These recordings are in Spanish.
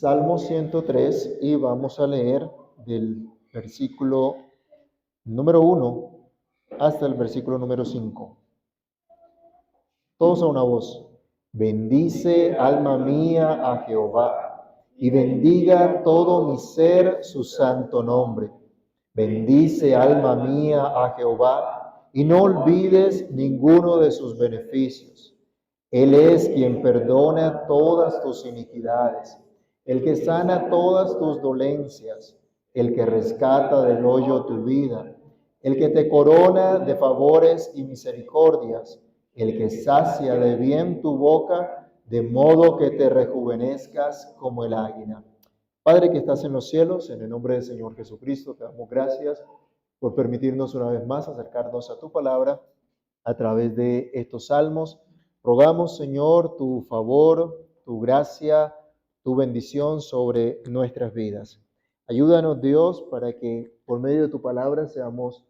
Salmo 103 y vamos a leer del versículo número 1 hasta el versículo número 5. Todos a una voz. Bendice, alma mía, a Jehová, y bendiga todo mi ser su santo nombre. Bendice, alma mía, a Jehová, y no olvides ninguno de sus beneficios. Él es quien perdona todas tus iniquidades, el que sana todas tus dolencias, el que rescata del hoyo tu vida, el que te corona de favores y misericordias, el que sacia de bien tu boca, de modo que te rejuvenezcas como el águila. Padre que estás en los cielos, en el nombre del Señor Jesucristo, te damos gracias por permitirnos una vez más acercarnos a tu palabra a través de estos salmos. Rogamos, Señor, tu favor, tu gracia, tu bendición sobre nuestras vidas. Ayúdanos, Dios, para que por medio de tu palabra seamos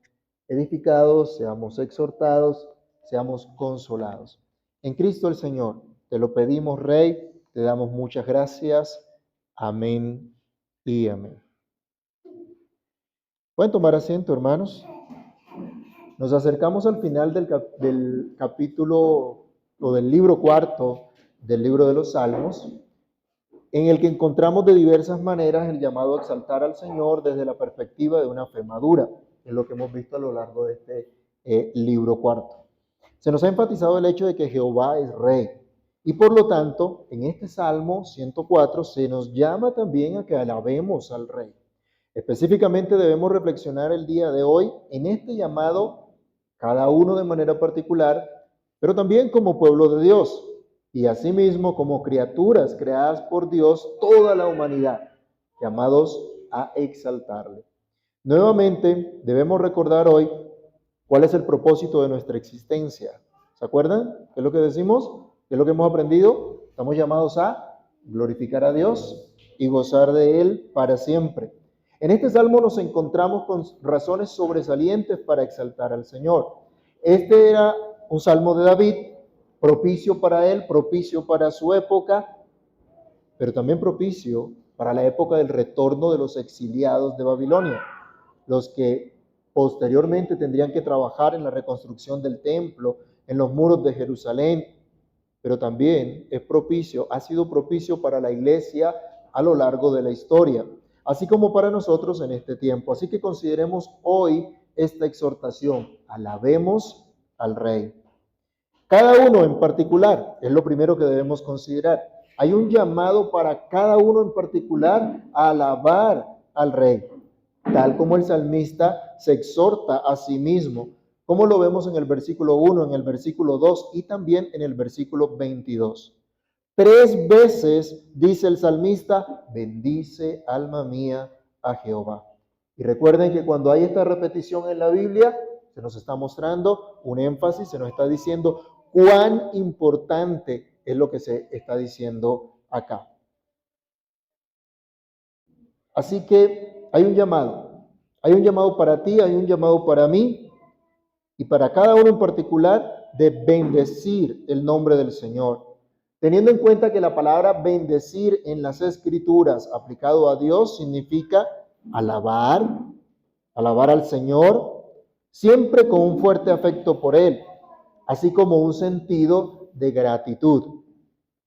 edificados, seamos exhortados, seamos consolados. En Cristo el Señor, te lo pedimos, Rey, te damos muchas gracias. Amén y amén. Pueden tomar asiento, hermanos. Nos acercamos al final del capítulo o del libro cuarto del libro de los Salmos, en el que encontramos de diversas maneras el llamado a exaltar al Señor desde la perspectiva de una fe madura, es lo que hemos visto a lo largo de este libro cuarto. Se nos ha enfatizado el hecho de que Jehová es Rey, y por lo tanto, en este Salmo 104 se nos llama también a que alabemos al Rey. Específicamente debemos reflexionar el día de hoy en este llamado, cada uno de manera particular, pero también como pueblo de Dios, y asimismo como criaturas creadas por Dios, toda la humanidad, llamados a exaltarle. Nuevamente, debemos recordar hoy cuál es el propósito de nuestra existencia. ¿Se acuerdan? ¿Qué es lo que decimos? ¿Qué es lo que hemos aprendido? Estamos llamados a glorificar a Dios y gozar de Él para siempre. En este salmo nos encontramos con razones sobresalientes para exaltar al Señor. Este era un salmo de David, propicio para él, propicio para su época, pero también propicio para la época del retorno de los exiliados de Babilonia, los que posteriormente tendrían que trabajar en la reconstrucción del templo, en los muros de Jerusalén, pero también es propicio, ha sido propicio para la iglesia a lo largo de la historia, así como para nosotros en este tiempo. Así que consideremos hoy esta exhortación, alabemos al Rey. Cada uno en particular es lo primero que debemos considerar. Hay un llamado para cada uno en particular a alabar al Rey, tal como el salmista se exhorta a sí mismo, como lo vemos en el versículo 1, en el versículo 2 y también en el versículo 22. 3 veces dice el salmista, bendice alma mía a Jehová. Y recuerden que cuando hay esta repetición en la Biblia, se nos está mostrando un énfasis, se nos está diciendo cuán importante es lo que se está diciendo acá. Así que hay un llamado para ti, hay un llamado para mí y para cada uno en particular de bendecir el nombre del Señor. Teniendo en cuenta que la palabra bendecir en las Escrituras aplicado a Dios significa alabar al Señor, siempre con un fuerte afecto por Él, así como un sentido de gratitud.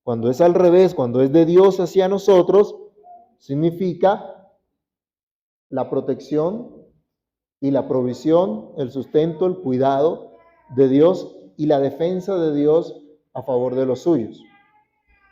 Cuando es al revés, cuando es de Dios hacia nosotros, significa la protección y la provisión, el sustento, el cuidado de Dios y la defensa de Dios a favor de los suyos.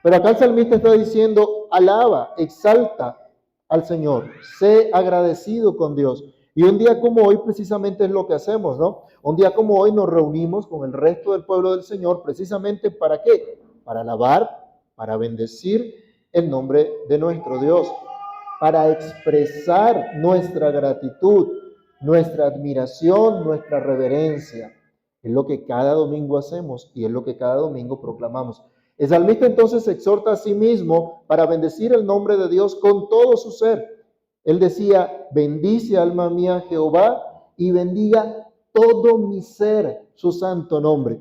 Pero acá el salmista está diciendo, alaba, exalta al Señor, sé agradecido con Dios. Y un día como hoy precisamente es lo que hacemos, ¿no? Un día como hoy nos reunimos con el resto del pueblo del Señor precisamente ¿para qué? Para alabar, para bendecir el nombre de nuestro Dios, para expresar nuestra gratitud, nuestra admiración, nuestra reverencia. Es lo que cada domingo hacemos y es lo que cada domingo proclamamos. El salmista entonces se exhorta a sí mismo para bendecir el nombre de Dios con todo su ser. Él decía, bendice alma mía Jehová y bendiga todo mi ser su santo nombre.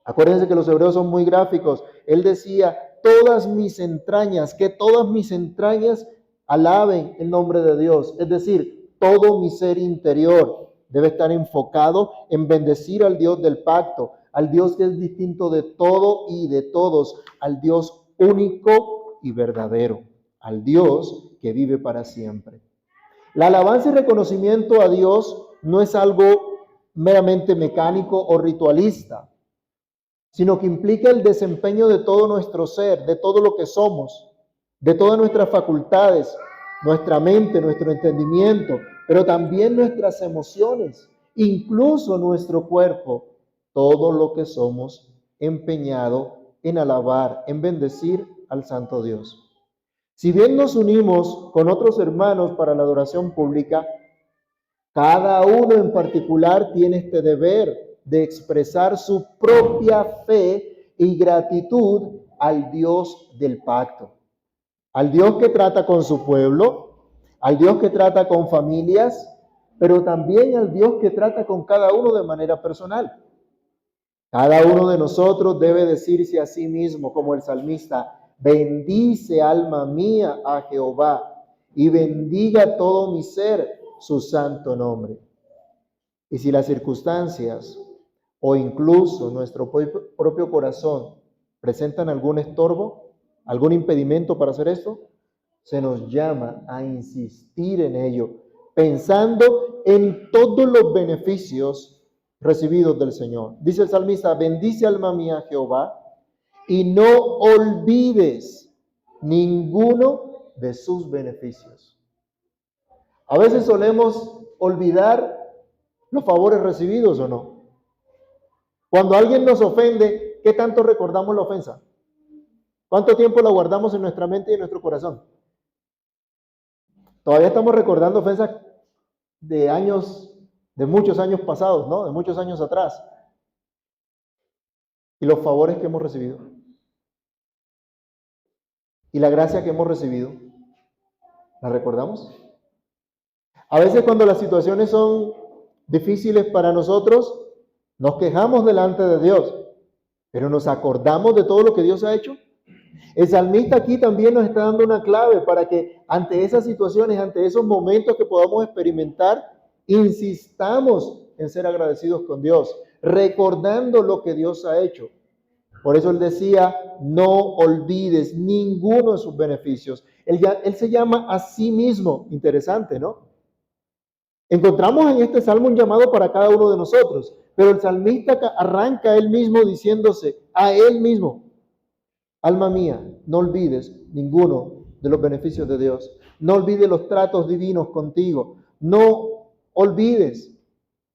Acuérdense que los hebreos son muy gráficos. Él decía, todas mis entrañas, que todas mis entrañas alaben el nombre de Dios. Es decir, todo mi ser interior debe estar enfocado en bendecir al Dios del pacto, al Dios que es distinto de todo y de todos, al Dios único y verdadero, al Dios que vive para siempre. La alabanza y reconocimiento a Dios no es algo meramente mecánico o ritualista, sino que implica el desempeño de todo nuestro ser, de todo lo que somos, de todas nuestras facultades, nuestra mente, nuestro entendimiento, pero también nuestras emociones, incluso nuestro cuerpo, todo lo que somos empeñado en alabar, en bendecir al Santo Dios. Si bien nos unimos con otros hermanos para la adoración pública, cada uno en particular tiene este deber de expresar su propia fe y gratitud al Dios del pacto, al Dios que trata con su pueblo, al Dios que trata con familias, pero también al Dios que trata con cada uno de manera personal. Cada uno de nosotros debe decirse a sí mismo, como el salmista: bendice, alma mía, a Jehová, y bendiga todo mi ser su santo nombre. Y si las circunstancias o incluso nuestro propio corazón presentan algún estorbo, algún impedimento para hacer esto, se nos llama a insistir en ello, pensando en todos los beneficios recibidos del Señor. Dice el salmista: bendice, alma mía, a Jehová, y no olvides ninguno de sus beneficios. A veces solemos olvidar los favores recibidos, ¿o no? Cuando alguien nos ofende, ¿qué tanto recordamos la ofensa? ¿Cuánto tiempo la guardamos en nuestra mente y en nuestro corazón? Todavía estamos recordando ofensas de años, de muchos años pasados, ¿no? De muchos años atrás. Y los favores que hemos recibido. Y la gracia que hemos recibido. ¿La recordamos? A veces cuando las situaciones son difíciles para nosotros, nos quejamos delante de Dios, pero nos acordamos de todo lo que Dios ha hecho. El salmista aquí también nos está dando una clave para que ante esas situaciones, ante esos momentos que podamos experimentar, insistamos en ser agradecidos con Dios, recordando lo que Dios ha hecho. Por eso él decía: no olvides ninguno de sus beneficios. Él se llama a sí mismo. Interesante, ¿no? Encontramos en este salmo un llamado para cada uno de nosotros, pero el salmista arranca él mismo diciéndose a él mismo: alma mía, no olvides ninguno de los beneficios de Dios. No olvides los tratos divinos contigo. No olvides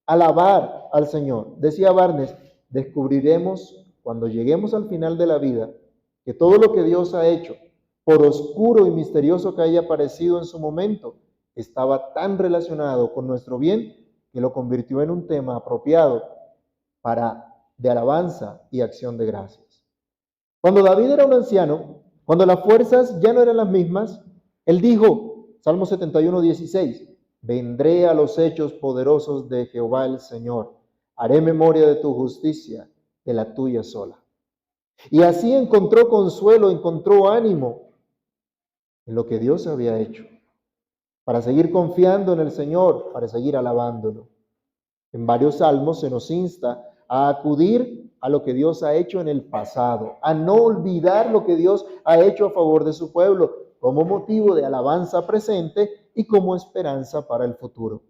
alabar al Señor. Decía Barnes: descubriremos cuando lleguemos al final de la vida que todo lo que Dios ha hecho, por oscuro y misterioso que haya parecido en su momento, estaba tan relacionado con nuestro bien que lo convirtió en un tema apropiado de alabanza y acción de gracias. Cuando David era un anciano, cuando las fuerzas ya no eran las mismas, él dijo, Salmo 71:16, vendré a los hechos poderosos de Jehová el Señor, haré memoria de tu justicia, de la tuya sola. Y así encontró consuelo, encontró ánimo en lo que Dios había hecho, para seguir confiando en el Señor, para seguir alabándolo. En varios salmos se nos insta a acudir a lo que Dios ha hecho en el pasado, a no olvidar lo que Dios ha hecho a favor de su pueblo, como motivo de alabanza presente y como esperanza para el futuro.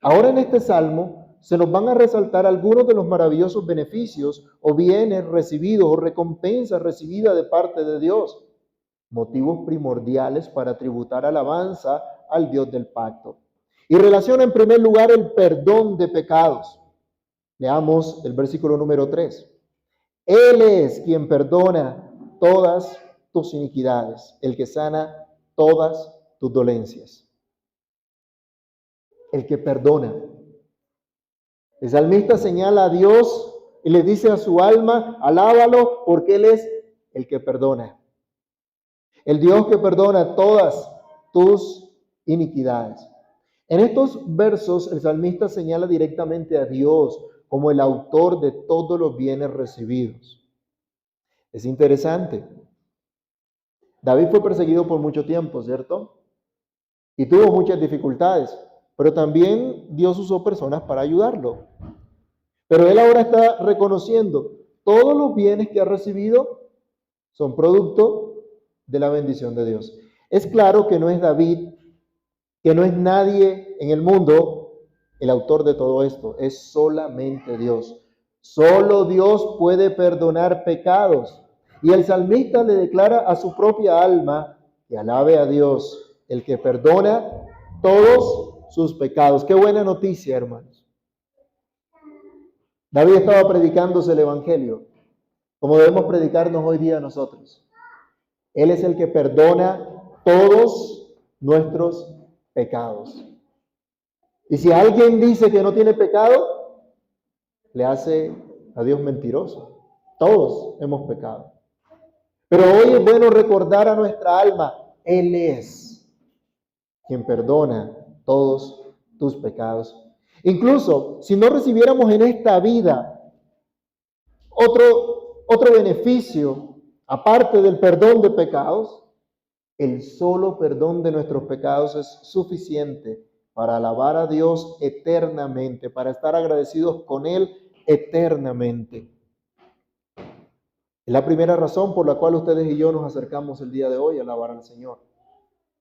Ahora en este salmo se nos van a resaltar algunos de los maravillosos beneficios o bienes recibidos o recompensas recibidas de parte de Dios, motivos primordiales para tributar alabanza al Dios del pacto. Y relaciona en primer lugar el perdón de pecados. Leamos el versículo número 3. Él es quien perdona todas tus iniquidades, el que sana todas tus dolencias. El que perdona. El salmista señala a Dios y le dice a su alma: alábalo porque Él es el que perdona. El Dios que perdona todas tus iniquidades. En estos versos el salmista señala directamente a Dios como el autor de todos los bienes recibidos. Es interesante. David fue perseguido por mucho tiempo, ¿cierto? Y tuvo muchas dificultades, pero también Dios usó personas para ayudarlo. Pero él ahora está reconociendo todos los bienes que ha recibido son producto de la bendición de Dios. Es claro que no es David, que no es nadie en el mundo el autor de todo esto, es solamente Dios. Solo Dios puede perdonar pecados. Y el salmista le declara a su propia alma que alabe a Dios, el que perdona todos sus pecados. Qué buena noticia, hermanos. David estaba predicándose el Evangelio, como debemos predicarnos hoy día nosotros. Él es el que perdona todos nuestros pecados. Y si alguien dice que no tiene pecado, le hace a Dios mentiroso. Todos hemos pecado. Pero hoy es bueno recordar a nuestra alma, Él es quien perdona todos tus pecados. Incluso si no recibiéramos en esta vida otro beneficio, aparte del perdón de pecados, el solo perdón de nuestros pecados es suficiente para alabar a Dios eternamente, para estar agradecidos con Él eternamente. Es la primera razón por la cual ustedes y yo nos acercamos el día de hoy a alabar al Señor,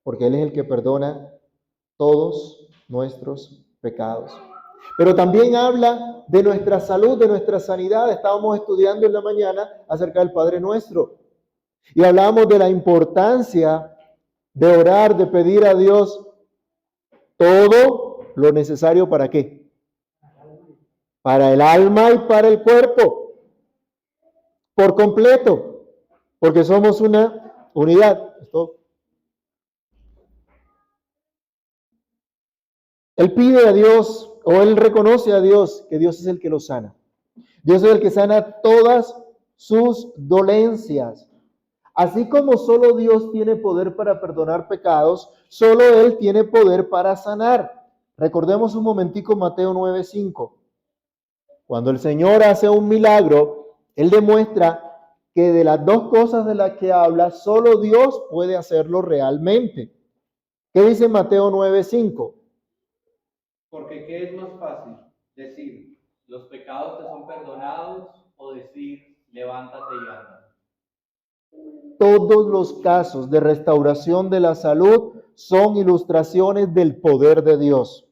porque Él es el que perdona todos nuestros pecados. Pero también habla de nuestra salud, de nuestra sanidad. Estábamos estudiando en la mañana acerca del Padre Nuestro y hablábamos de la importancia de orar, de pedir a Dios todo lo necesario ¿para qué? Para el alma y para el cuerpo, por completo, porque somos una unidad. Él pide a Dios, o él reconoce a Dios, que Dios es el que lo sana. Dios es el que sana todas sus dolencias. Así como solo Dios tiene poder para perdonar pecados, solo Él tiene poder para sanar. Recordemos un momentico Mateo 9:5. Cuando el Señor hace un milagro, Él demuestra que de las dos cosas de las que habla, solo Dios puede hacerlo realmente. ¿Qué dice Mateo 9:5? Porque ¿qué es más fácil? Decir, los pecados te son perdonados, o decir, levántate y anda. Todos los casos de restauración de la salud son ilustraciones del poder de Dios.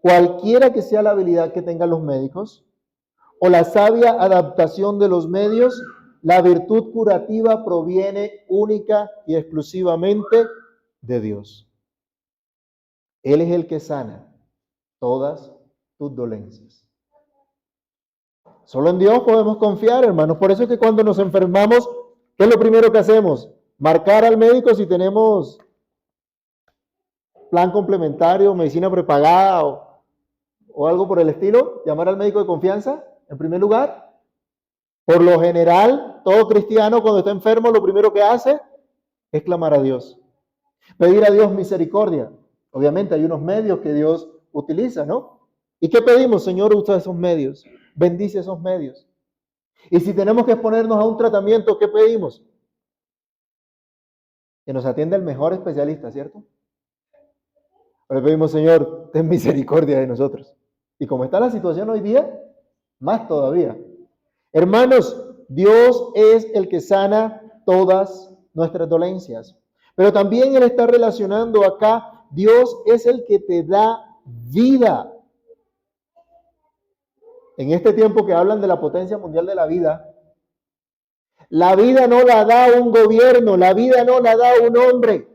Cualquiera que sea la habilidad que tengan los médicos o la sabia adaptación de los medios, la virtud curativa proviene única y exclusivamente de Dios. Él es el que sana todas tus dolencias. Solo en Dios podemos confiar, hermanos. Por eso es que cuando nos enfermamos, ¿qué es lo primero que hacemos? Marcar al médico si tenemos plan complementario, medicina prepagada o algo por el estilo. Llamar al médico de confianza, en primer lugar. Por lo general, todo cristiano cuando está enfermo, lo primero que hace es clamar a Dios. Pedir a Dios misericordia. Obviamente hay unos medios que Dios utiliza, ¿no? ¿Y qué pedimos? Señor, usa esos medios. Bendice esos medios. Y si tenemos que exponernos a un tratamiento, ¿qué pedimos? Que nos atienda el mejor especialista, ¿cierto? Pero pedimos, Señor, ten misericordia de nosotros. Y como está la situación hoy día, más todavía. Hermanos, Dios es el que sana todas nuestras dolencias. Pero también Él está relacionando acá, Dios es el que te da vida. En este tiempo que hablan de la potencia mundial de la vida no la da un gobierno, la vida no la da un hombre.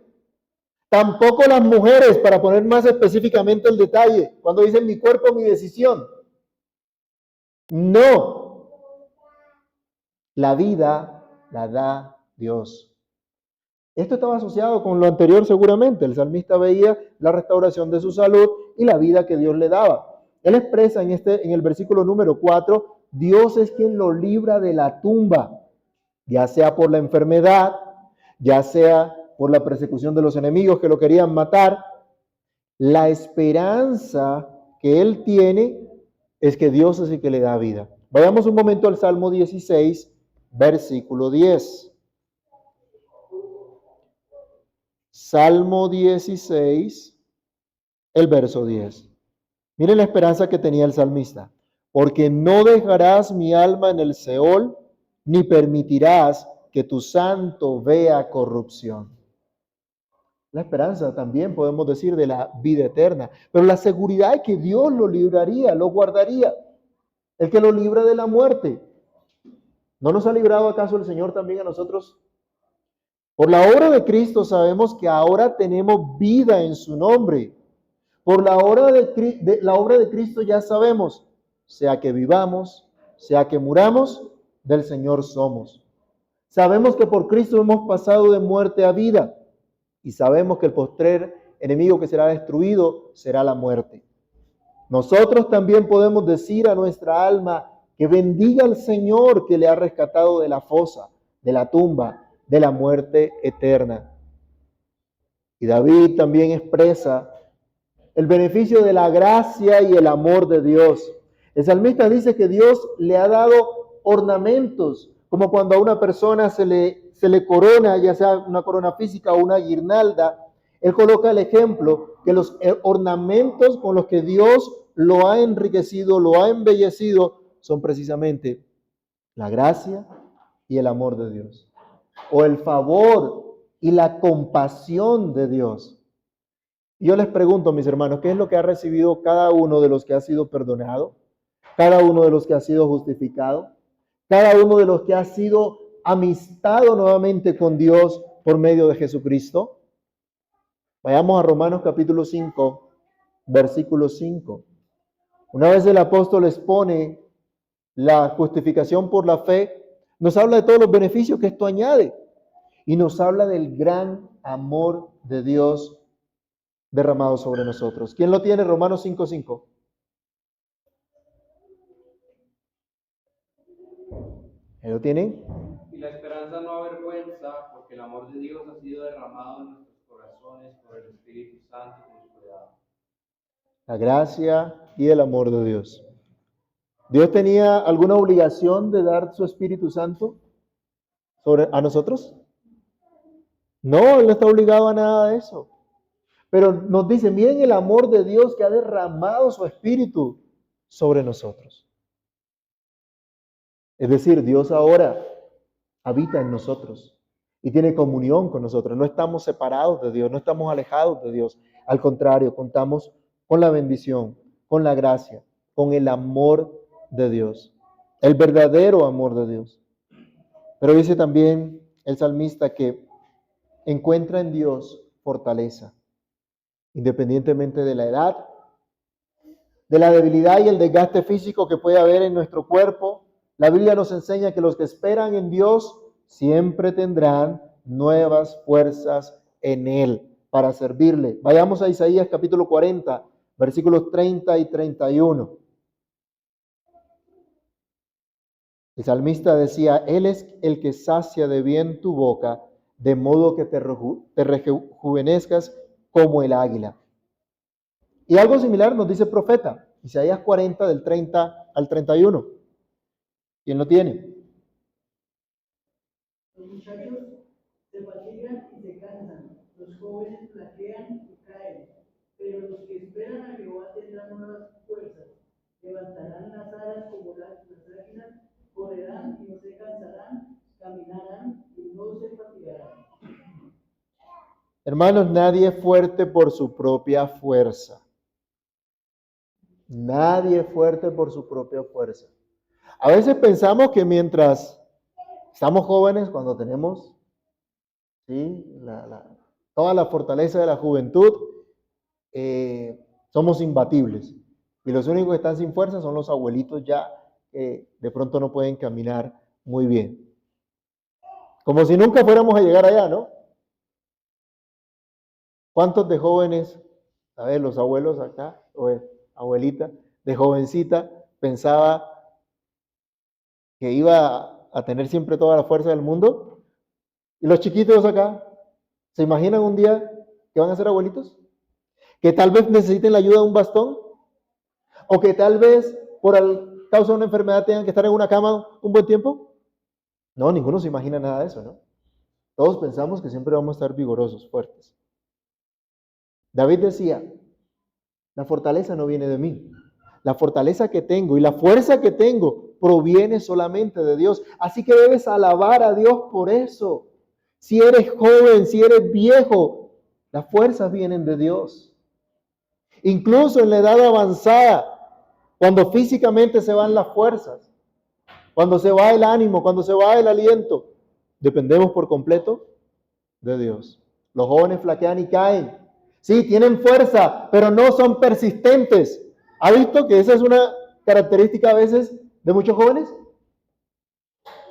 Tampoco las mujeres, para poner más específicamente el detalle, cuando dicen mi cuerpo, mi decisión. No. La vida la da Dios. Esto estaba asociado con lo anterior seguramente. El salmista veía la restauración de su salud y la vida que Dios le daba. Él expresa en el versículo número 4, Dios es quien lo libra de la tumba, ya sea por la enfermedad, ya sea por la persecución de los enemigos que lo querían matar. La esperanza que él tiene es que Dios es el que le da vida. Vayamos un momento al Salmo 16, versículo 10. Salmo 16, el verso 10. Miren la esperanza que tenía el salmista. Porque no dejarás mi alma en el Seol, ni permitirás que tu santo vea corrupción. La esperanza también podemos decir de la vida eterna, pero la seguridad de que Dios lo libraría, lo guardaría, el que lo libra de la muerte. ¿No nos ha librado acaso el Señor también a nosotros? Por la obra de Cristo sabemos que ahora tenemos vida en su nombre. Por la obra de Cristo ya sabemos, sea que vivamos, sea que muramos, del Señor somos. Sabemos que por Cristo hemos pasado de muerte a vida y sabemos que el postrer enemigo que será destruido será la muerte. Nosotros también podemos decir a nuestra alma que bendiga al Señor que le ha rescatado de la fosa, de la tumba, de la muerte eterna. Y David también expresa el beneficio de la gracia y el amor de Dios. El salmista dice que Dios le ha dado ornamentos, como cuando a una persona se le corona, ya sea una corona física o una guirnalda. Él coloca el ejemplo que los ornamentos con los que Dios lo ha enriquecido, lo ha embellecido, son precisamente la gracia y el amor de Dios, o el favor y la compasión de Dios. Yo les pregunto, mis hermanos, ¿qué es lo que ha recibido cada uno de los que ha sido perdonado? Cada uno de los que ha sido justificado, cada uno de los que ha sido amistado nuevamente con Dios por medio de Jesucristo. Vayamos a Romanos capítulo 5, versículo 5. Una vez el apóstol expone la justificación por la fe, nos habla de todos los beneficios que esto añade y nos habla del gran amor de Dios derramado sobre nosotros. ¿Quién lo tiene? Romanos 5:5. ¿Lo tienen? Y la esperanza no avergüenza, porque el amor de Dios ha sido derramado en nuestros corazones por el Espíritu Santo que nos fue dado. La gracia y el amor de Dios. ¿Dios tenía alguna obligación de dar su Espíritu Santo a nosotros? No, Él no está obligado a nada de eso. Pero nos dice, miren el amor de Dios que ha derramado su Espíritu sobre nosotros. Es decir, Dios ahora habita en nosotros y tiene comunión con nosotros. No estamos separados de Dios, no estamos alejados de Dios. Al contrario, contamos con la bendición, con la gracia, con el amor de Dios, el verdadero amor de Dios. Pero dice también el salmista que encuentra en Dios fortaleza, independientemente de la edad, de la debilidad y el desgaste físico que puede haber en nuestro cuerpo. La Biblia nos enseña que los que esperan en Dios siempre tendrán nuevas fuerzas en Él para servirle. Vayamos a Isaías capítulo 40, versículos 30 y 31. El salmista decía, Él es el que sacia de bien tu boca, de modo que te rejuvenezcas como el águila. Y algo similar nos dice el profeta, Isaías 40, del 30 al 31. ¿Quién lo tiene? Los muchachos se fatigan y se cansan, los jóvenes flaquean y caen, pero los que esperan a Jehová tendrán nuevas fuerzas, levantarán las alas como las águilas, correrán y no se cansarán, caminarán y no se fatigarán. Hermanos, nadie es fuerte por su propia fuerza. Nadie es fuerte por su propia fuerza. A veces pensamos que mientras estamos jóvenes, cuando tenemos toda la fortaleza de la juventud, somos imbatibles. Y los únicos que están sin fuerza son los abuelitos ya que de pronto no pueden caminar muy bien. Como si nunca fuéramos a llegar allá, ¿no? ¿Cuántos de jóvenes, a ver, los abuelos acá, o abuelita, de jovencita, pensaba que iba a tener siempre toda la fuerza del mundo? Y los chiquitos acá, ¿se imaginan un día que van a ser abuelitos? Que tal vez necesiten la ayuda de un bastón, o que tal vez por causa de una enfermedad tengan que estar en una cama un buen tiempo. No, ninguno se imagina nada de eso, ¿no? Todos pensamos que siempre vamos a estar vigorosos, fuertes. David decía, la fortaleza no viene de mí. La fortaleza que tengo y la fuerza que tengo proviene solamente de Dios. Así que debes alabar a Dios por eso. Si eres joven, si eres viejo, las fuerzas vienen de Dios. Incluso en la edad avanzada, cuando físicamente se van las fuerzas, cuando se va el ánimo, cuando se va el aliento, dependemos por completo de Dios. Los jóvenes flaquean y caen. Sí, tienen fuerza, pero no son persistentes. ¿Ha visto que esa es una característica a veces de muchos jóvenes?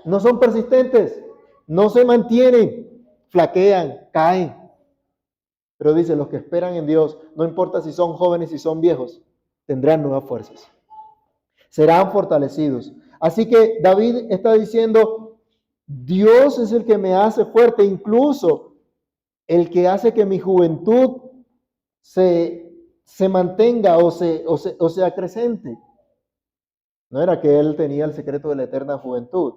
No son persistentes, no se mantienen, flaquean, caen. Pero dice, los que esperan en Dios, no importa si son jóvenes, si son viejos, tendrán nuevas fuerzas. Serán fortalecidos. Así que David está diciendo, Dios es el que me hace fuerte, incluso el que hace que mi juventud se mantenga o se acrecente. No era que él tenía el secreto de la eterna juventud,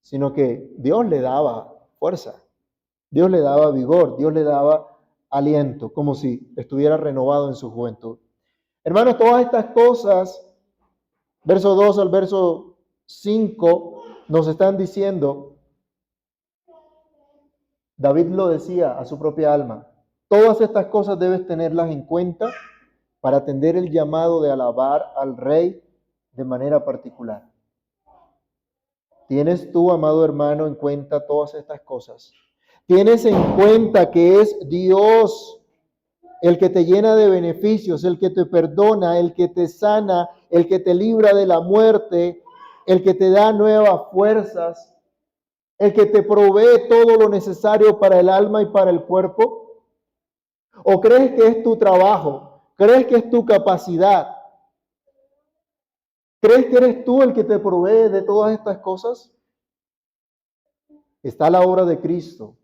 sino que Dios le daba fuerza, Dios le daba vigor, Dios le daba aliento, como si estuviera renovado en su juventud. Hermanos, todas estas cosas, verso 2 al verso 5, nos están diciendo, David lo decía a su propia alma, todas estas cosas debes tenerlas en cuenta para atender el llamado de alabar al Rey de manera particular. ¿Tienes tú, amado hermano, en cuenta todas estas cosas? ¿Tienes en cuenta que es Dios el que te llena de beneficios, el que te perdona, el que te sana, el que te libra de la muerte, el que te da nuevas fuerzas, el que te provee todo lo necesario para el alma y para el cuerpo? ¿O crees que es tu trabajo? ¿Crees que es tu capacidad? ¿Crees que eres tú el que te provee de todas estas cosas? Está la obra de Cristo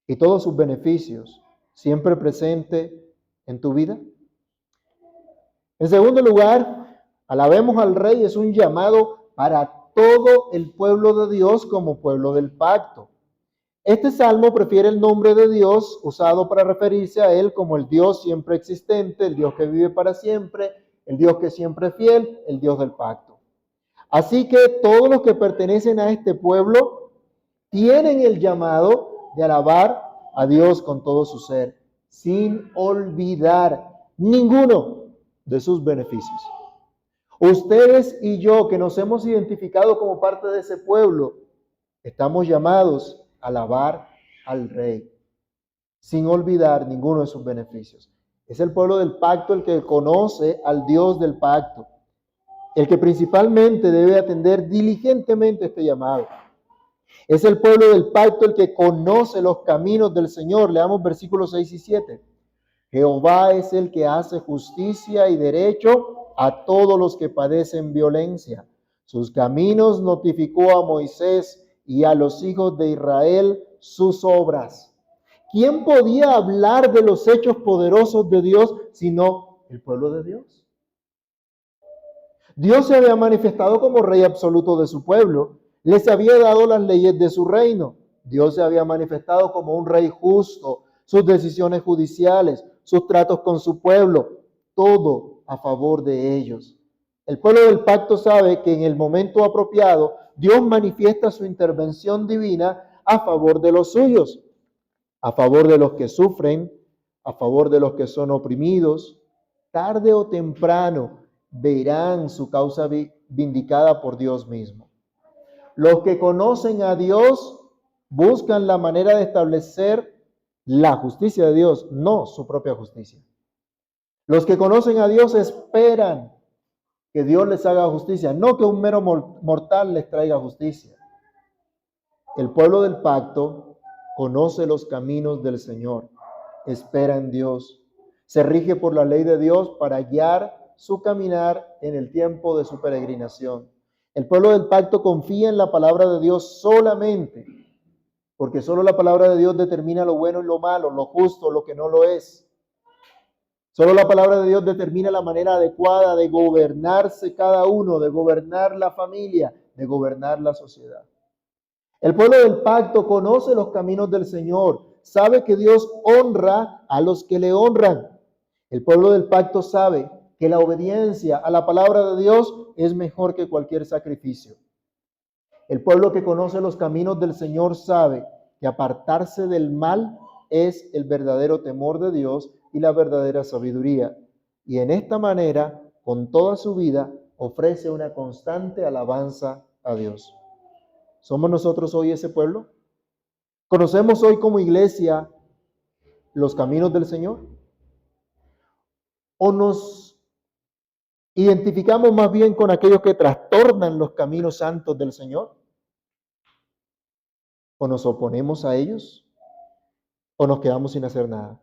y todos sus beneficios siempre presente en tu vida. En segundo lugar, alabemos al Rey es un llamado para todo el pueblo de Dios como pueblo del pacto. Este salmo prefiere el nombre de Dios usado para referirse a Él como el Dios siempre existente, el Dios que vive para siempre, el Dios que siempre es fiel, el Dios del pacto. Así que todos los que pertenecen a este pueblo tienen el llamado de alabar a Dios con todo su ser, sin olvidar ninguno de sus beneficios. Ustedes y yo, que nos hemos identificado como parte de ese pueblo, estamos llamados a alabar al Rey, sin olvidar ninguno de sus beneficios. Es el pueblo del pacto el que conoce al Dios del pacto, el que principalmente debe atender diligentemente este llamado. Es el pueblo del pacto el que conoce los caminos del Señor. Leamos versículos 6 y 7. Jehová es el que hace justicia y derecho a todos los que padecen violencia. Sus caminos notificó a Moisés y a los hijos de Israel sus obras. ¿Quién podía hablar de los hechos poderosos de Dios sino el pueblo de Dios? Dios se había manifestado como rey absoluto de su pueblo. Les había dado las leyes de su reino. Dios se había manifestado como un rey justo, sus decisiones judiciales, sus tratos con su pueblo, todo a favor de ellos. El pueblo del pacto sabe que en el momento apropiado Dios manifiesta su intervención divina a favor de los suyos, a favor de los que sufren, a favor de los que son oprimidos. Tarde o temprano verán su causa vindicada por Dios mismo. Los que conocen a Dios buscan la manera de establecer la justicia de Dios, no su propia justicia. Los que conocen a Dios esperan que Dios les haga justicia, no que un mero mortal les traiga justicia. El pueblo del pacto conoce los caminos del Señor, espera en Dios, se rige por la ley de Dios para guiar su caminar en el tiempo de su peregrinación. El pueblo del pacto confía en la palabra de Dios solamente, porque solo la palabra de Dios determina lo bueno y lo malo, lo justo, lo que no lo es. Solo la palabra de Dios determina la manera adecuada de gobernarse cada uno, de gobernar la familia, de gobernar la sociedad. El pueblo del pacto conoce los caminos del Señor, sabe que Dios honra a los que le honran El pueblo del pacto sabe que la obediencia a la palabra de Dios es mejor que cualquier sacrificio. El pueblo que conoce los caminos del Señor sabe que apartarse del mal es el verdadero temor de Dios y la verdadera sabiduría. Y en esta manera, con toda su vida, ofrece una constante alabanza a Dios. ¿Somos nosotros hoy ese pueblo? ¿Conocemos hoy como iglesia los caminos del Señor? ¿O nos identificamos más bien con aquellos que trastornan los caminos santos del Señor? ¿O nos oponemos a ellos? ¿O nos quedamos sin hacer nada?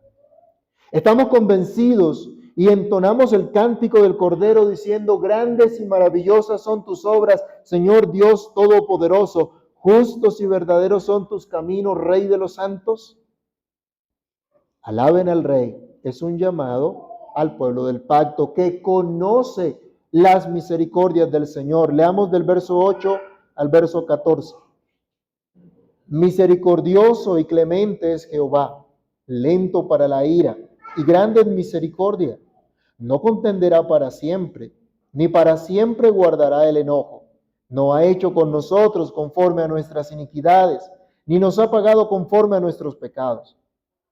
Estamos convencidos y entonamos el cántico del Cordero diciendo: grandes y maravillosas son tus obras, Señor Dios Todopoderoso. Justos y verdaderos son tus caminos, Rey de los santos. Alaben al Rey. Es un llamado al pueblo del pacto que conoce las misericordias del Señor. Leamos del verso 8 al verso 14. Misericordioso y clemente es Jehová, lento para la ira y grande en misericordia. No contenderá para siempre, ni para siempre guardará el enojo. No ha hecho con nosotros conforme a nuestras iniquidades, ni nos ha pagado conforme a nuestros pecados.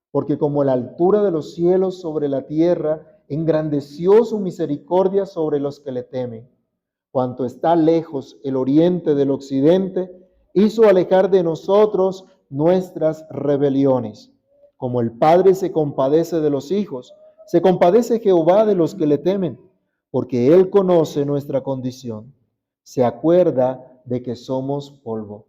Porque como la altura de los cielos sobre la tierra, engrandeció su misericordia sobre los que le temen. Cuanto está lejos el oriente del occidente, hizo alejar de nosotros nuestras rebeliones. Como el Padre se compadece de los hijos, se compadece Jehová de los que le temen, porque Él conoce nuestra condición. Se acuerda de que somos polvo.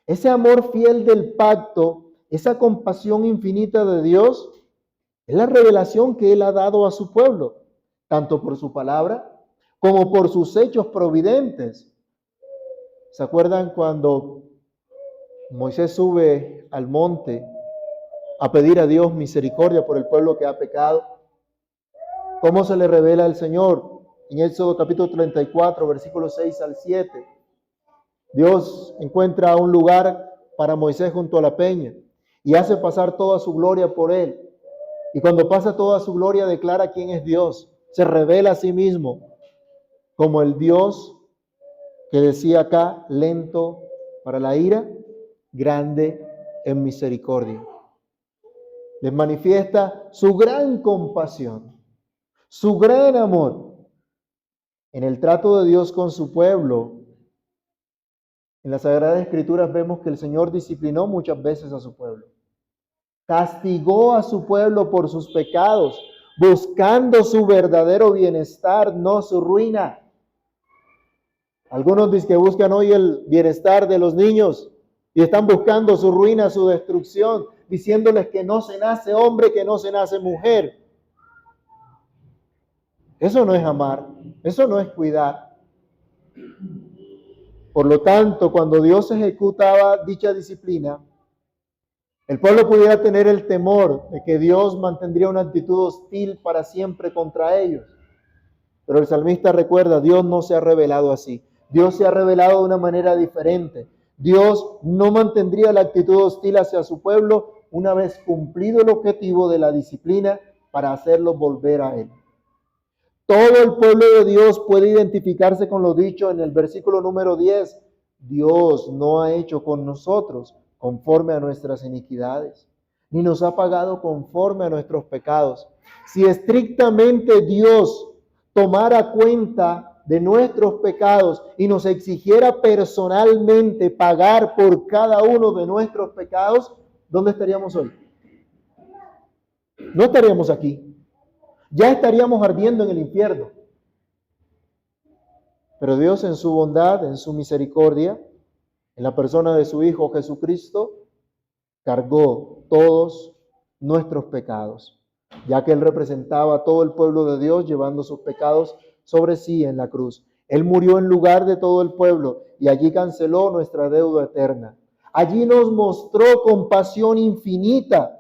Ese amor fiel del pacto, esa compasión infinita de Dios, es la revelación que Él ha dado a su pueblo, tanto por su palabra como por sus hechos providentes. ¿Se acuerdan cuando Moisés sube al monte a pedir a Dios misericordia por el pueblo que ha pecado? ¿Cómo se le revela al Señor? En Éxodo capítulo 34, versículos 6 al 7. Dios encuentra un lugar para Moisés junto a la peña y hace pasar toda su gloria por él. Y cuando pasa toda su gloria, declara quién es Dios. Se revela a sí mismo como el Dios que decía acá: lento para la ira, grande en misericordia. Les manifiesta su gran compasión, su gran amor. En el trato de Dios con su pueblo, en las Sagradas Escrituras vemos que el Señor disciplinó muchas veces a su pueblo. Castigó a su pueblo por sus pecados, buscando su verdadero bienestar, no su ruina. Algunos dicen que buscan hoy el bienestar de los niños y están buscando su ruina, su destrucción, diciéndoles que no se nace hombre, que no se nace mujer. Eso no es amar, eso no es cuidar. Por lo tanto, cuando Dios ejecutaba dicha disciplina, el pueblo pudiera tener el temor de que Dios mantendría una actitud hostil para siempre contra ellos. Pero el salmista recuerda: Dios no se ha revelado así. Dios se ha revelado de una manera diferente. Dios no mantendría la actitud hostil hacia su pueblo una vez cumplido el objetivo de la disciplina para hacerlo volver a Él. Todo el pueblo de Dios puede identificarse con lo dicho en el versículo número 10. Dios no ha hecho con nosotros conforme a nuestras iniquidades, ni nos ha pagado conforme a nuestros pecados. Si estrictamente Dios tomara cuenta de nuestros pecados y nos exigiera personalmente pagar por cada uno de nuestros pecados, ¿dónde estaríamos hoy? No estaríamos aquí. Ya estaríamos ardiendo en el infierno. Pero Dios, en su bondad, en su misericordia, en la persona de su Hijo Jesucristo, cargó todos nuestros pecados, ya que Él representaba a todo el pueblo de Dios llevando sus pecados sobre sí en la cruz. Él murió en lugar de todo el pueblo y allí canceló nuestra deuda eterna. Allí nos mostró compasión infinita,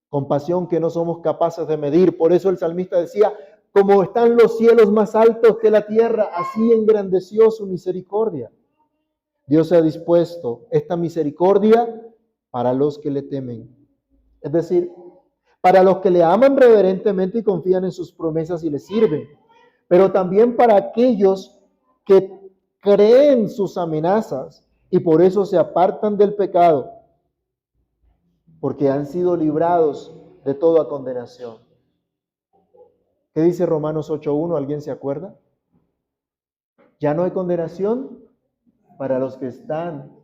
compasión que no somos capaces de medir. Por eso el salmista decía: como están los cielos más altos que la tierra, así engrandeció su misericordia. Dios ha dispuesto esta misericordia para los que le temen. Es decir, para los que le aman reverentemente y confían en sus promesas y le sirven, pero también para aquellos que creen sus amenazas y por eso se apartan del pecado, porque han sido librados de toda condenación. ¿Qué dice Romanos 8:1? ¿Alguien se acuerda? Ya no hay condenación para los que están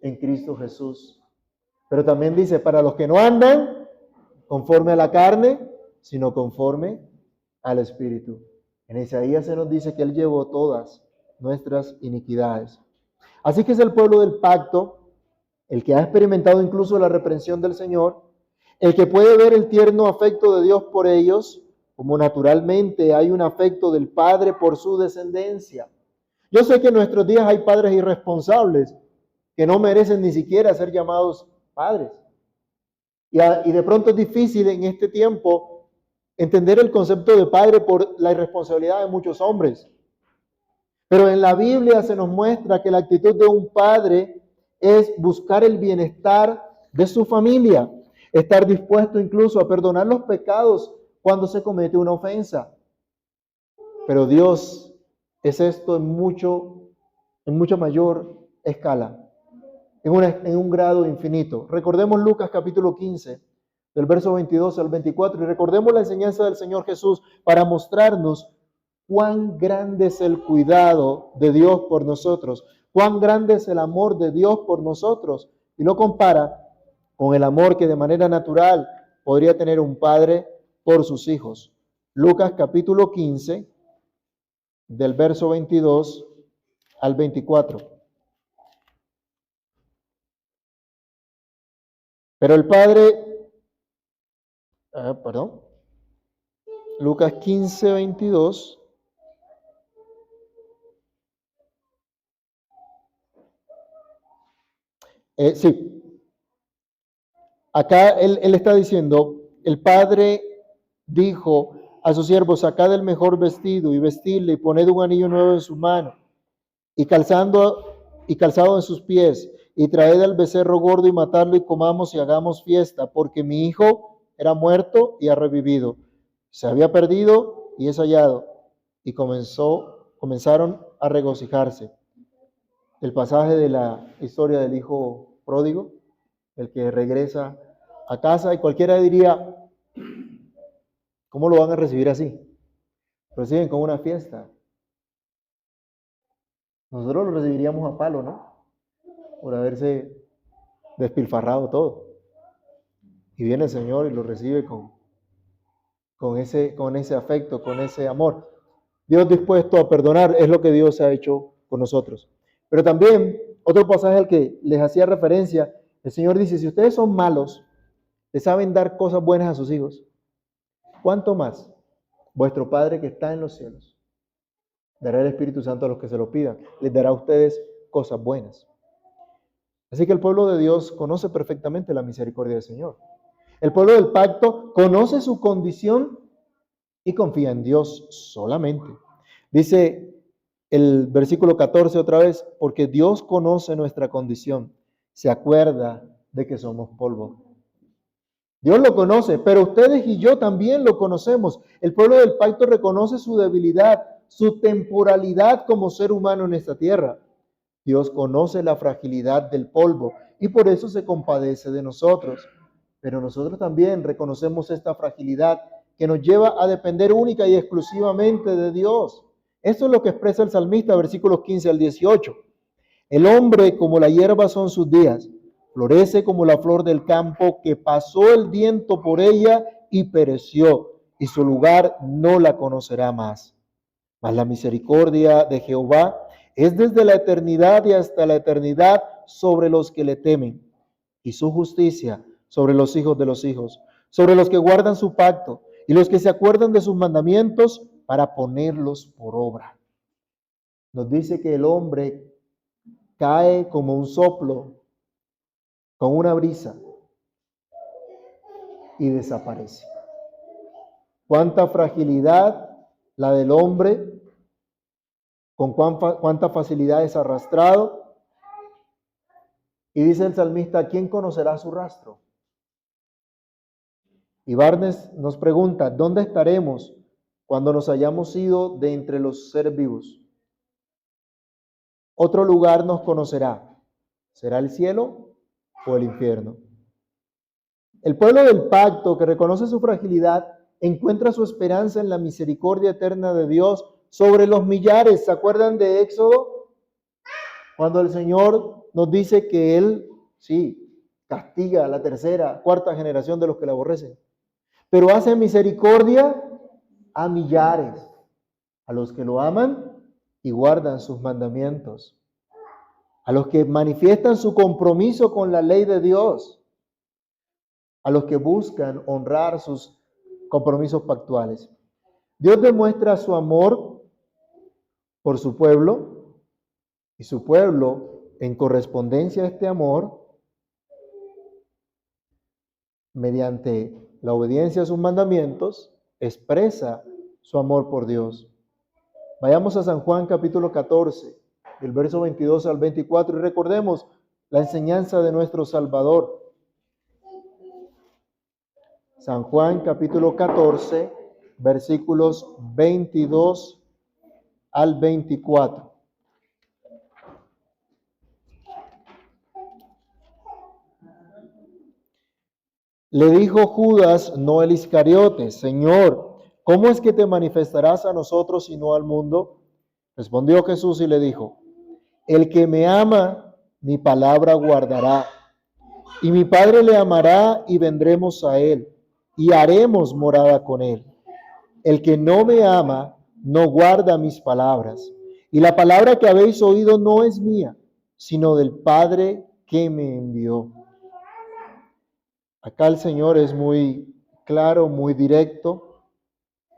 en Cristo Jesús. Pero también dice, para los que no andan conforme a la carne, sino conforme al Espíritu. En Isaías se nos dice que Él llevó todas nuestras iniquidades. Así que es el pueblo del pacto, el que ha experimentado incluso la reprensión del Señor, el que puede ver el tierno afecto de Dios por ellos, como naturalmente hay un afecto del Padre por su descendencia. Yo sé que en nuestros días hay padres irresponsables que no merecen ni siquiera ser llamados padres. Y de pronto es difícil en este tiempo entender el concepto de padre por la irresponsabilidad de muchos hombres. Pero en la Biblia se nos muestra que la actitud de un padre es buscar el bienestar de su familia, estar dispuesto incluso a perdonar los pecados cuando se comete una ofensa. Pero Dios es esto en mucha mayor escala, en un grado infinito. Recordemos Lucas capítulo 15, del verso 22 al 24, y recordemos la enseñanza del Señor Jesús para mostrarnos cuán grande es el cuidado de Dios por nosotros, cuán grande es el amor de Dios por nosotros, y lo compara con el amor que de manera natural podría tener un padre por sus hijos. Lucas capítulo 15, del verso 22 al 24. Pero el padre, Lucas 15, 22. Sí, acá él está diciendo, el padre dijo a sus siervos, sacad el mejor vestido y vestidle y poned un anillo nuevo en su mano y calzado en sus pies y traed al becerro gordo y matadlo y comamos y hagamos fiesta, porque mi hijo era muerto y ha revivido, se había perdido y es hallado. Y comenzaron a regocijarse. El pasaje de la historia del hijo pródigo, el que regresa a casa, y cualquiera diría, ¿cómo lo van a recibir así? Lo reciben como una fiesta. Nosotros lo recibiríamos a palo, ¿no? Por haberse despilfarrado todo. Y viene el Señor y lo recibe con ese afecto, con ese amor. Dios dispuesto a perdonar es lo que Dios ha hecho con nosotros. Pero también, otro pasaje al que les hacía referencia, el Señor dice, si ustedes son malos, le saben dar cosas buenas a sus hijos, ¿cuánto más vuestro Padre que está en los cielos dará el Espíritu Santo a los que se lo pidan? Les dará a ustedes cosas buenas. Así que el pueblo de Dios conoce perfectamente la misericordia del Señor. El pueblo del pacto conoce su condición y confía en Dios solamente. Dice el versículo 14 otra vez, porque Dios conoce nuestra condición, se acuerda de que somos polvo. Dios lo conoce, pero ustedes y yo también lo conocemos. El pueblo del pacto reconoce su debilidad, su temporalidad como ser humano en esta tierra. Dios conoce la fragilidad del polvo y por eso se compadece de nosotros. Pero nosotros también reconocemos esta fragilidad que nos lleva a depender única y exclusivamente de Dios. Esto es lo que expresa el salmista, versículos 15 al 18. El hombre como la hierba son sus días, florece como la flor del campo que pasó el viento por ella y pereció, y su lugar no la conocerá más. Mas la misericordia de Jehová es desde la eternidad y hasta la eternidad sobre los que le temen, y su justicia sobre los hijos de los hijos, sobre los que guardan su pacto y los que se acuerdan de sus mandamientos para ponerlos por obra. Nos dice que el hombre cae como un soplo, con una brisa, y desaparece. Cuánta fragilidad la del hombre, con cuánta facilidad es arrastrado. Y dice el salmista, ¿quién conocerá su rastro? Y Barnes nos pregunta, ¿dónde estaremos cuando nos hayamos ido de entre los seres vivos? Otro lugar nos conocerá. ¿Será el cielo o el infierno? El pueblo del pacto, que reconoce su fragilidad, encuentra su esperanza en la misericordia eterna de Dios sobre los millares. ¿Se acuerdan de Éxodo? Cuando el Señor nos dice que Él, sí, castiga a la tercera, cuarta generación de los que le aborrecen, pero hace misericordia a millares, a los que lo aman y guardan sus mandamientos, a los que manifiestan su compromiso con la ley de Dios, a los que buscan honrar sus compromisos pactuales. Dios demuestra su amor por su pueblo y su pueblo, en correspondencia a este amor, mediante la obediencia a sus mandamientos, expresa su amor por Dios. Vayamos a San Juan capítulo 14, del verso 22 al 24, y recordemos la enseñanza de nuestro Salvador. San Juan capítulo 14, versículos 22 al 24. Le dijo Judas, no el Iscariote, Señor, ¿cómo es que te manifestarás a nosotros y no al mundo? Respondió Jesús y le dijo, el que me ama, mi palabra guardará, y mi Padre le amará y vendremos a él, y haremos morada con él. El que no me ama, no guarda mis palabras, y la palabra que habéis oído no es mía, sino del Padre que me envió. Acá el Señor es muy claro, muy directo.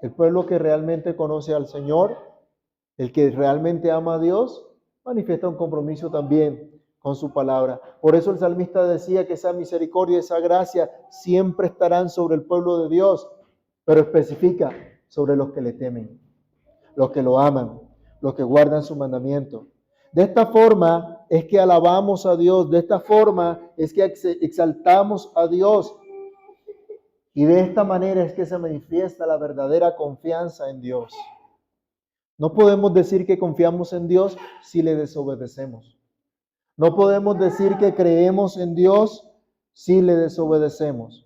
El pueblo que realmente conoce al Señor, el que realmente ama a Dios, manifiesta un compromiso también con su palabra. Por eso el salmista decía que esa misericordia, esa gracia siempre estarán sobre el pueblo de Dios, pero especifica sobre los que le temen, los que lo aman, los que guardan su mandamiento. De esta forma es que alabamos a Dios, de esta forma es que exaltamos a Dios, y de esta manera es que se manifiesta la verdadera confianza en Dios. No podemos decir que confiamos en Dios si le desobedecemos. No podemos decir que creemos en Dios si le desobedecemos.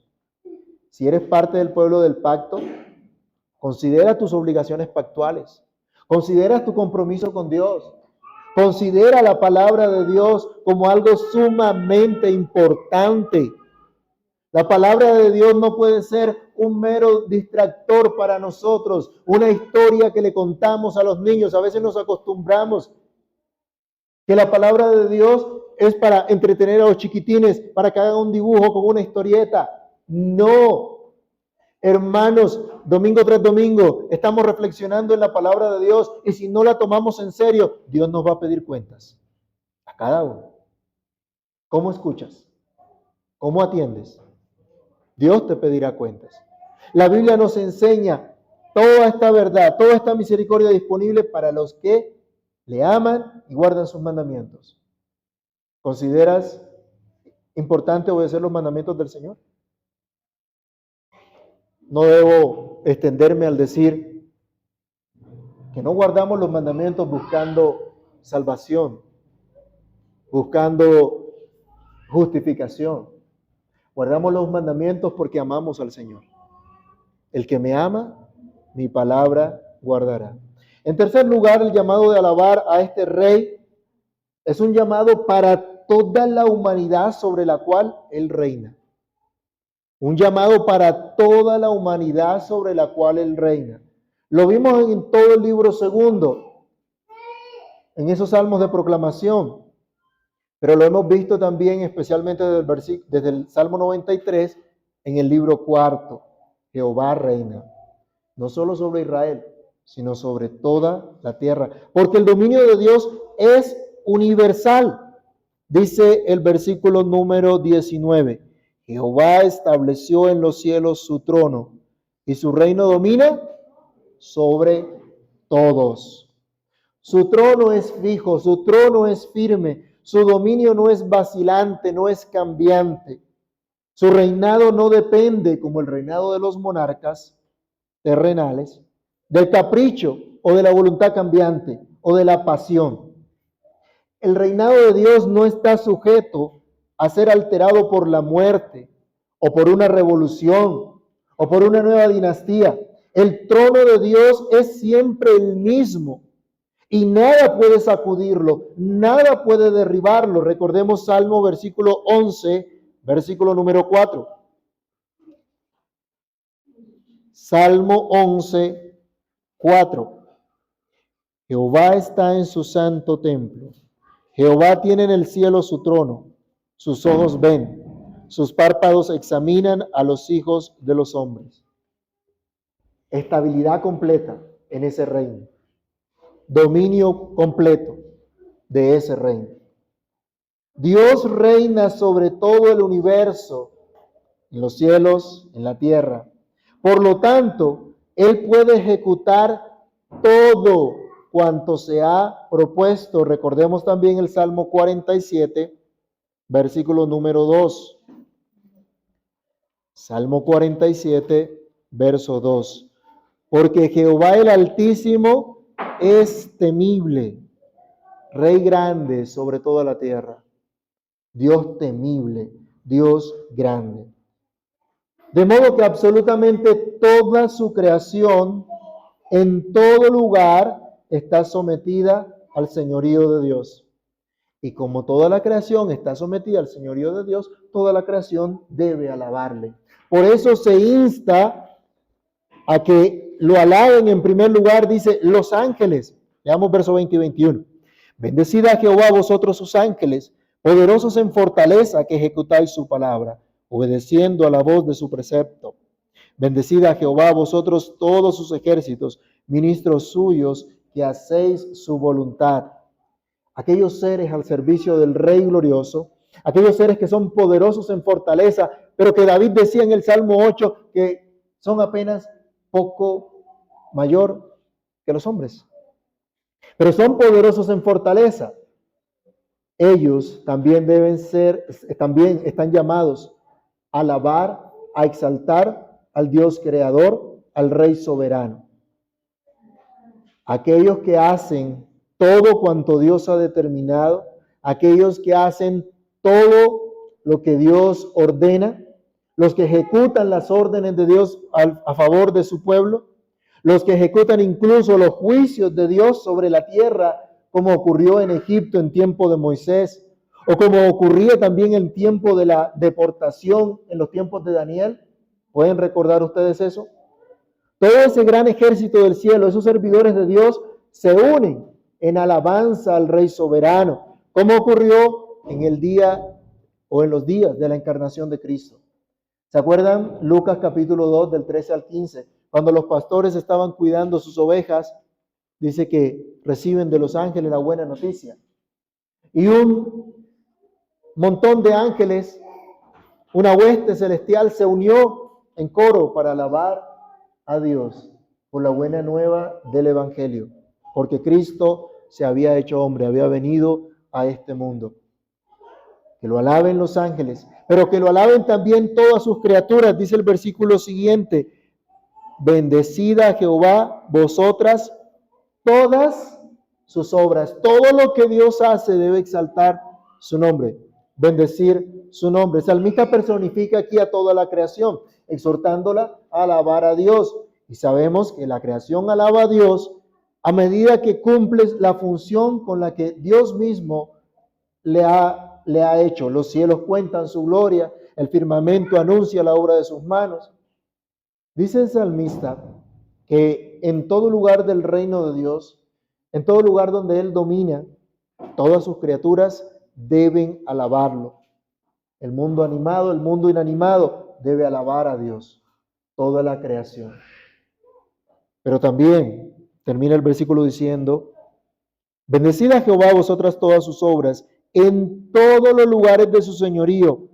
Si eres parte del pueblo del pacto, considera tus obligaciones pactuales. Considera tu compromiso con Dios. Considera la palabra de Dios como algo sumamente importante. La palabra de Dios no puede ser un mero distractor para nosotros, una historia que le contamos a los niños. A veces nos acostumbramos que la palabra de Dios es para entretener a los chiquitines, para que hagan un dibujo con una historieta. No, hermanos, domingo tras domingo estamos reflexionando en la palabra de Dios, y si no la tomamos en serio, Dios nos va a pedir cuentas a cada uno. ¿Cómo escuchas? ¿Cómo atiendes? Dios te pedirá cuentas. La Biblia nos enseña toda esta verdad, toda esta misericordia disponible para los que le aman y guardan sus mandamientos. ¿Consideras importante obedecer los mandamientos del Señor? No debo extenderme al decir que no guardamos los mandamientos buscando salvación, buscando justificación. Guardamos los mandamientos porque amamos al Señor. El que me ama, mi palabra guardará. En tercer lugar, el llamado de alabar a este Rey es un llamado para toda la humanidad sobre la cual Él reina. Un llamado para toda la humanidad sobre la cual Él reina. Lo vimos en todo el libro segundo, en esos salmos de proclamación, pero lo hemos visto también especialmente desde el Salmo 93 en el libro cuarto. Jehová reina, no solo sobre Israel, sino sobre toda la tierra, porque el dominio de Dios es universal. Dice el versículo número 19, Jehová estableció en los cielos su trono, y su reino domina sobre todos. Su trono es fijo, su trono es firme, su dominio no es vacilante, no es cambiante. Su reinado no depende, como el reinado de los monarcas terrenales, del capricho o de la voluntad cambiante o de la pasión. El reinado de Dios no está sujeto a ser alterado por la muerte o por una revolución o por una nueva dinastía. El trono de Dios es siempre el mismo y nada puede sacudirlo, nada puede derribarlo. Recordemos Salmo versículo 11, versículo número 4. Salmo 11, 4. Jehová está en su santo templo. Jehová tiene en el cielo su trono. Sus ojos ven, sus párpados examinan a los hijos de los hombres. Estabilidad completa en ese reino. Dominio completo de ese reino. Dios reina sobre todo el universo, en los cielos, en la tierra. Por lo tanto, Él puede ejecutar todo cuanto se ha propuesto. Recordemos también el Salmo 47, versículo número 2. Salmo 47, verso 2. Porque Jehová el Altísimo es temible, Rey grande sobre toda la tierra. Dios temible, Dios grande. De modo que absolutamente toda su creación, en todo lugar, está sometida al señorío de Dios. Y como toda la creación está sometida al señorío de Dios, toda la creación debe alabarle. Por eso se insta a que lo alaben en primer lugar, dice, los ángeles. Leamos verso 20 y 21. Bendecid a Jehová vosotros sus ángeles, poderosos en fortaleza que ejecutáis su palabra, obedeciendo a la voz de su precepto. Bendecid a Jehová vosotros todos sus ejércitos, ministros suyos, que hacéis su voluntad. Aquellos seres al servicio del Rey glorioso, aquellos seres que son poderosos en fortaleza, pero que David decía en el Salmo 8 que son apenas poco mayor que los hombres, pero son poderosos en fortaleza. Ellos también también están llamados a alabar, a exaltar al Dios creador, al Rey soberano. Aquellos que hacen todo cuanto Dios ha determinado, aquellos que hacen todo lo que Dios ordena, los que ejecutan las órdenes de Dios a favor de su pueblo, los que ejecutan incluso los juicios de Dios sobre la tierra, como ocurrió en Egipto en tiempo de Moisés, o como ocurría también en tiempo de la deportación en los tiempos de Daniel. ¿Pueden recordar ustedes eso? Todo ese gran ejército del cielo, esos servidores de Dios, se unen en alabanza al Rey soberano, como ocurrió en el día o en los días de la encarnación de Cristo. ¿Se acuerdan? Lucas capítulo 2 del 13 al 15, cuando los pastores estaban cuidando sus ovejas, dice que reciben de los ángeles la buena noticia. Y un montón de ángeles, una hueste celestial se unió en coro para alabar a Dios por la buena nueva del Evangelio, porque Cristo se había hecho hombre, había venido a este mundo. Que lo alaben los ángeles, pero que lo alaben también todas sus criaturas, dice el versículo siguiente. Bendecida a Jehová vosotras todas sus obras. Todo lo que Dios hace debe exaltar su nombre, bendecir su nombre. El salmista personifica aquí a toda la creación, exhortándola a alabar a Dios. Y sabemos que la creación alaba a Dios a medida que cumple la función con la que Dios mismo le ha hecho. Los cielos cuentan su gloria, el firmamento anuncia la obra de sus manos. Dice el salmista que en todo lugar del reino de Dios, en todo lugar donde Él domina, todas sus criaturas deben alabarlo. El mundo animado, el mundo inanimado debe alabar a Dios, toda la creación. Pero también termina el versículo diciendo, bendecid a Jehová vosotras todas sus obras, en todos los lugares de su señorío.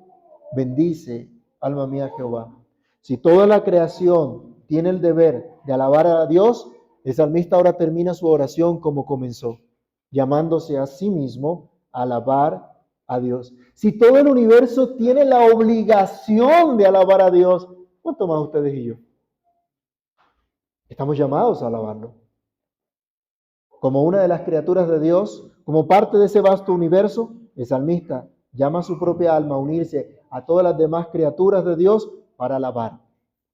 Bendice, alma mía, Jehová. Si toda la creación tiene el deber de alabar a Dios, el salmista ahora termina su oración como comenzó, llamándose a sí mismo a alabar a Dios. Si todo el universo tiene la obligación de alabar a Dios, ¿cuánto más ustedes y yo? Estamos llamados a alabarlo. Como una de las criaturas de Dios, como parte de ese vasto universo, el salmista llama a su propia alma a unirse a todas las demás criaturas de Dios para alabar,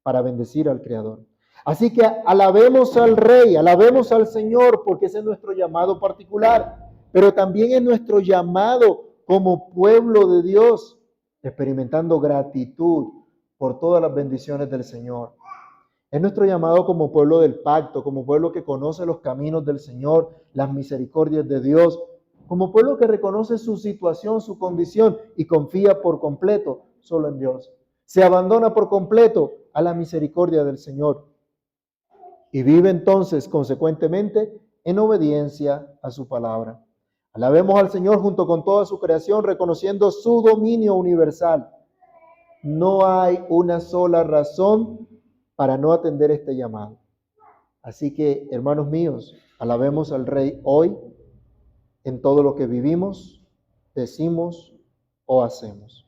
para bendecir al Creador. Así que alabemos al Rey, alabemos al Señor, porque ese es nuestro llamado particular, pero también es nuestro llamado como pueblo de Dios, experimentando gratitud por todas las bendiciones del Señor. Es nuestro llamado como pueblo del pacto, como pueblo que conoce los caminos del Señor, las misericordias de Dios, como pueblo que reconoce su situación, su condición y confía por completo solo en Dios. Se abandona por completo a la misericordia del Señor y vive entonces consecuentemente en obediencia a su palabra. Alabemos al Señor junto con toda su creación, reconociendo su dominio universal. No hay una sola razón para no atender este llamado. Así que, hermanos míos, alabemos al Rey hoy en todo lo que vivimos, decimos o hacemos.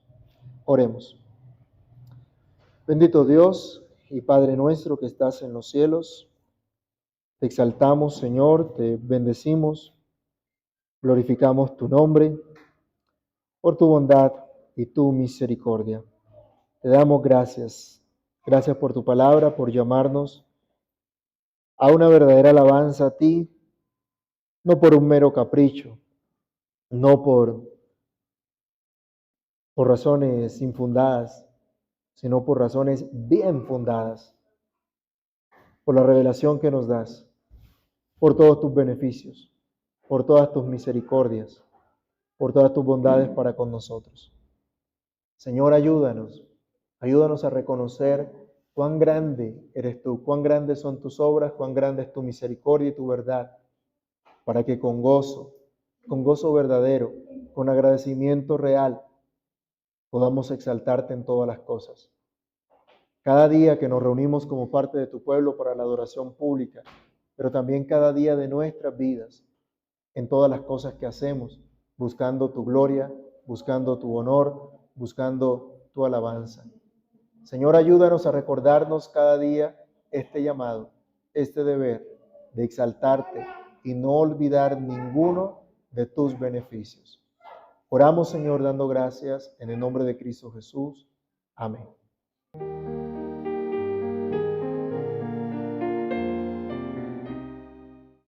Oremos. Bendito Dios y Padre nuestro que estás en los cielos, te exaltamos, Señor, te bendecimos, glorificamos tu nombre por tu bondad y tu misericordia. Te damos gracias. Gracias por tu palabra, por llamarnos a una verdadera alabanza a ti, no por un mero capricho, no por razones infundadas, sino por razones bien fundadas, por la revelación que nos das, por todos tus beneficios, por todas tus misericordias, por todas tus bondades para con nosotros. Señor, ayúdanos a reconocer cuán grande eres tú, cuán grandes son tus obras, cuán grande es tu misericordia y tu verdad, para que con gozo verdadero, con agradecimiento real, podamos exaltarte en todas las cosas. Cada día que nos reunimos como parte de tu pueblo para la adoración pública, pero también cada día de nuestras vidas, en todas las cosas que hacemos, buscando tu gloria, buscando tu honor, buscando tu alabanza. Señor, ayúdanos a recordarnos cada día este llamado, este deber de exaltarte y no olvidar ninguno de tus beneficios. Oramos, Señor, dando gracias en el nombre de Cristo Jesús. Amén.